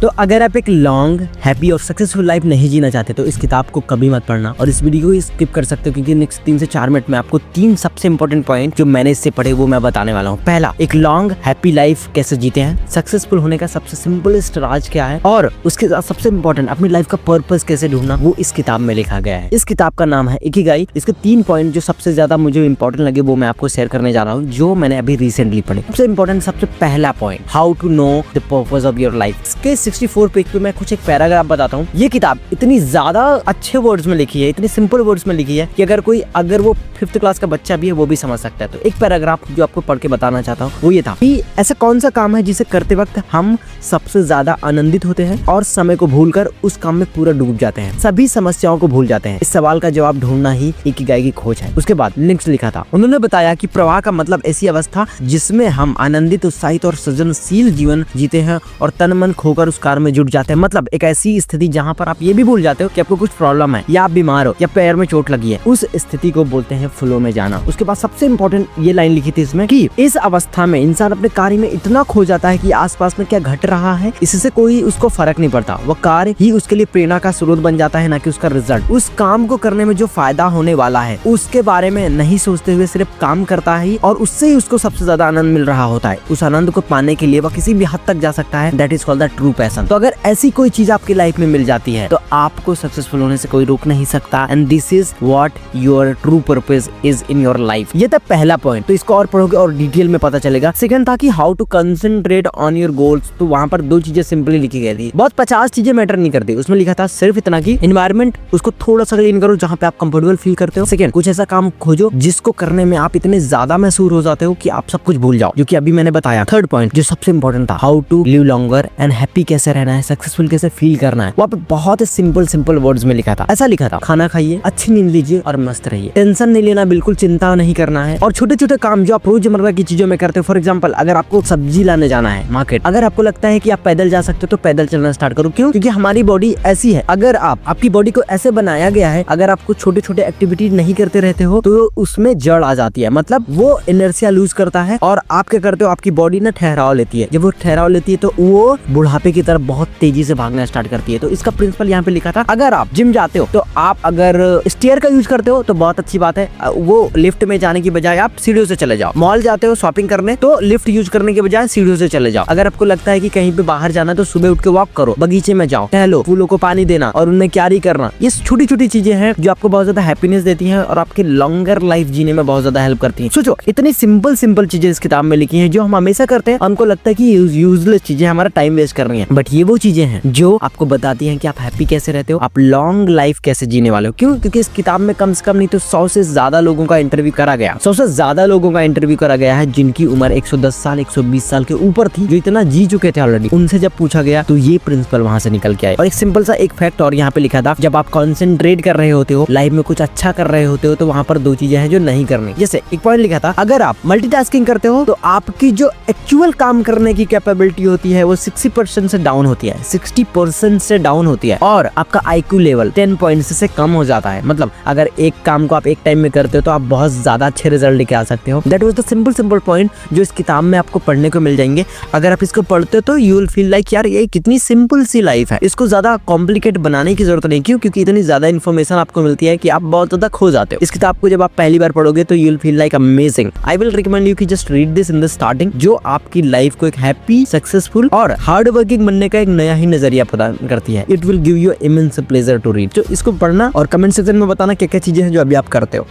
तो अगर आप एक लॉन्ग हैप्पी और सक्सेसफुल लाइफ नहीं जीना चाहते तो इस किताब को कभी मत पढ़ना और इस वीडियो को स्किप कर सकते हो, क्योंकि नेक्स्ट 3 से 4 मिनट में आपको 3 सबसे इंपॉर्टेंट पॉइंट जो मैंने इससे पढ़े वो मैं बताने वाला हूँ। पहला, एक लॉन्ग हैप्पी लाइफ कैसे जीते हैं, सक्सेसफुल होने का सबसे सिंपलेस्ट राज क्या है, और उसके साथ सबसे इंपॉर्टेंट अपनी लाइफ का पर्पस कैसे ढूंढना, वो इस किताब में लिखा गया है। इस किताब का नाम है इकिगाई। इसके 3 पॉइंट जो सबसे ज्यादा मुझे इंपॉर्टेंट लगे वो मैं आपको शेयर करने जा रहा हूँ, जो मैंने अभी रिसेंटली पढ़े। सबसे इंपॉर्टेंट, सबसे पहला point, how to know the purpose of your life. इसके 64 पेज पे मैं कुछ एक पैराग्राफ बताता हूँ। ये किताब इतनी ज्यादा अच्छे वर्ड्स में लिखी है, इतनी सिंपल वर्ड्स में लिखी है कि अगर वो 5th क्लास का बच्चा भी है वो भी समझ सकता है। तो एक पैराग्राफ जो आपको पढ़ के बताना चाहता हूँ वो ये था कि ऐसा कौन सा काम है जिसे करते वक्त हम सबसे ज्यादा आनंदित होते हैं और समय को भूलकर उस काम में पूरा डूब जाते हैं, सभी समस्याओं को भूल जाते हैं। इस सवाल का जवाब ढूंढना ही इकिगाई की खोज है। उसके बाद नेक्स्ट लिखा था, उन्होंने बताया कि प्रवाह का मतलब ऐसी अवस्था जिसमें हम आनंदित, उत्साहित और सृजनशील जीवन जीते हैं और तन मन खोकर उस कार्य में जुट जाते हैं। मतलब एक ऐसी स्थिति जहाँ पर आप ये भी भूल जाते हो कि आपको कुछ प्रॉब्लम है या आप बीमार हो या पैर में चोट लगी है, उस स्थिति को बोलते हैं फ्लो में जाना। उसके बाद सबसे इंपॉर्टेंट ये लाइन लिखी थी इसमें कि इस अवस्था में इंसान अपने कार्य में इतना खो जाता है कि आसपास में क्या घट रहा है इससे कोई उसको फर्क नहीं पड़ता। वह कार्य ही उसके लिए प्रेरणा का स्रोत बन जाता है, ना कि उसका रिजल्ट। उस काम को करने में जो फायदा होने वाला है उसके बारे में नहीं सोचते हुए सिर्फ काम करता है और उससे ही उसको सबसे ज्यादा आनंद मिल रहा होता है। उस आनंद को पाने के लिए वह किसी भी हद तक जा सकता है। That is called the true passion. तो अगर ऐसी कोई चीज आपकी लाइफ में मिल जाती है तो आपको सक्सेसफुल होने से कोई रोक नहीं सकता। And this is what your true purpose is in your life. ये था पहला पॉइंट। तो इसको और पढ़ोगे और डिटेल में पता चलेगा। सेकंड था कि how to concentrate on your goals. तो वहाँ पर 2 चीजें सिंपली लिखी गई थी। बहुत 50 चीजें मैटर नहीं करती। उसमें लिखा था सिर्फ इतना कि एनवायरमेंट उसको थोड़ा सा क्लीन करो जहाँ पे आप कंफर्टेबल फील करते हो। सेकंड, कुछ ऐसा काम खोजो जिसको करने में आप इतने ज्यादा मशहूर हो जाते हो कि आप सब कुछ भूल जाओ, जो कि अभी मैंने बताया। थर्ड पॉइंट जो सबसे इंपॉर्टेंट था, how to live longer and happy कैसे रहना है, सक्सेसफुल कैसे फील करना है। वहाँ पे बहुत सिंपल वर्ड्स में लिखा था। ऐसा लिखा था, खाना खाइए, अच्छी नींद लीजिए और मस्त रहिए, टेंशन नहीं लेना, बिल्कुल चिंता नहीं करना है, और छोटे छोटे काम जो आप रोजमर्रा की चीजों में करते हो। फॉर एग्जाम्पल, अगर आपको सब्जी लाने जाना है मार्केट, अगर आपको लगता है कि आप पैदल जा सकते हो तो पैदल चलना स्टार्ट करो। क्यों? क्योंकि हमारी बॉडी ऐसी है। अगर आपकी बॉडी को ऐसे बनाया गया है, अगर आपको छोटे छोटे एक्टिविटी नहीं करते रहते हो तो उसमें जड़ आ जाती है, मतलब वो इनर्शिया लूज करता है और आप क्या करते हो, आपकी बॉडी ना ठहराव लेती है। जब वो ठहराव लेती है तो वो बुढ़ापे की तरफ बहुत तेजी से भागना स्टार्ट करती है। तो इसका प्रिंसिपल यहाँ पे लिखा था। अगर आप जिम जाते हो तो आप अगर स्टेयर का यूज करते हो तो बहुत अच्छी बात है, वो लिफ्ट में जाने की बजाय आप सीढ़ियों से चले जाओ। मॉल जाते हो शॉपिंग करने तो लिफ्ट यूज करने के बजाय सीढ़ियों से चले जाओ। अगर आपको लगता है कि कहीं पे बाहर जाना तो सुबह उठ के वॉक करो, बगीचे में जाओ, टहलो, फूलों को पानी देना और उनमें क्यारी करना। ये छोटी छोटी चीजें हैं जो आपको बहुत ज्यादा हैप्पीनेस देती हैं और आपके लॉन्गर लाइफ जीने में बहुत ज्यादा हेल्प करती हैं। सोचो, इतनी सिंपल चीजें इस किताब में लिखी हैं जो हम हमेशा करते हैं। हमको लगता है कि यूजलेस चीजें, हमारा टाइम वेस्ट कर रही हैं, बट ये वो चीजें हैं जो आपको बताती हैं कि आप हैप्पी कैसे रहते हो, आप लॉन्ग लाइफ कैसे जीने वाले हो। क्यों? क्योंकि इस किताब में कम से कम नहीं तो 100 से ज्यादा लोगों का इंटरव्यू करा गया। 100 से ज्यादा लोगों का इंटरव्यू करा गया है जिनकी उम्र 110 साल 120 साल के ऊपर थी, जो इतना जी चुके थे ऑलरेडी। उनसे जब पूछा गया तो ये प्रिंसिपल वहां से निकल के आए। और एक सिंपल सा एक फैक्ट और यहाँ पे लिखा था, जब आप कॉन्सेंट्रेट कर रहे होते हो, लाइफ में कुछ अच्छा कर रहे होते हो, तो वहाँ पर 2 चीजें हैं जो नहीं करनी। जैसे एक पॉइंट लिखा था, अगर आप मल्टीटास्किंग करते हो तो आपकी जो एक्चुअल काम करने की कैपेबिलिटी होती है वो 60% से डाउन होती है, 60% से डाउन होती है, और आपका IQ लेवल 10 पॉइंट्स से कम हो जाता है। मतलब अगर एक काम को आप एक टाइम में करते हो तो आप बहुत ज्यादा अच्छे रिजल्ट लेके आ सकते हो। That was the simple point जो इस किताब में आपको पढ़ने को मिल जाएंगे। अगर आप इसको पढ़ते हो तो यू विल फील लाइक यार ये कितनी सिंपल सी लाइफ है, इसको ज्यादा कॉम्प्लिकेट बनाने की जरूरत नहीं। क्यों? क्योंकि इतनी ज्यादा इन्फॉर्मेशन आपको मिलती है कि आप बहुत ज्यादा खो जाते हो। इस किताब को जब आप पहली बार पढ़ोगे तो you will feel like amazing. I will recommend you कि just read this in the starting, जो आपकी लाइफ को एक हैप्पी, सक्सेसफुल और हार्ड वर्किंग बनने का एक नया ही नजरिया प्रदान करती है। It will give you immense pleasure to read. तो इसको पढ़ना और कमेंट सेक्शन में बताना क्या क्या चीजें हैं जो अभी आप करते हो।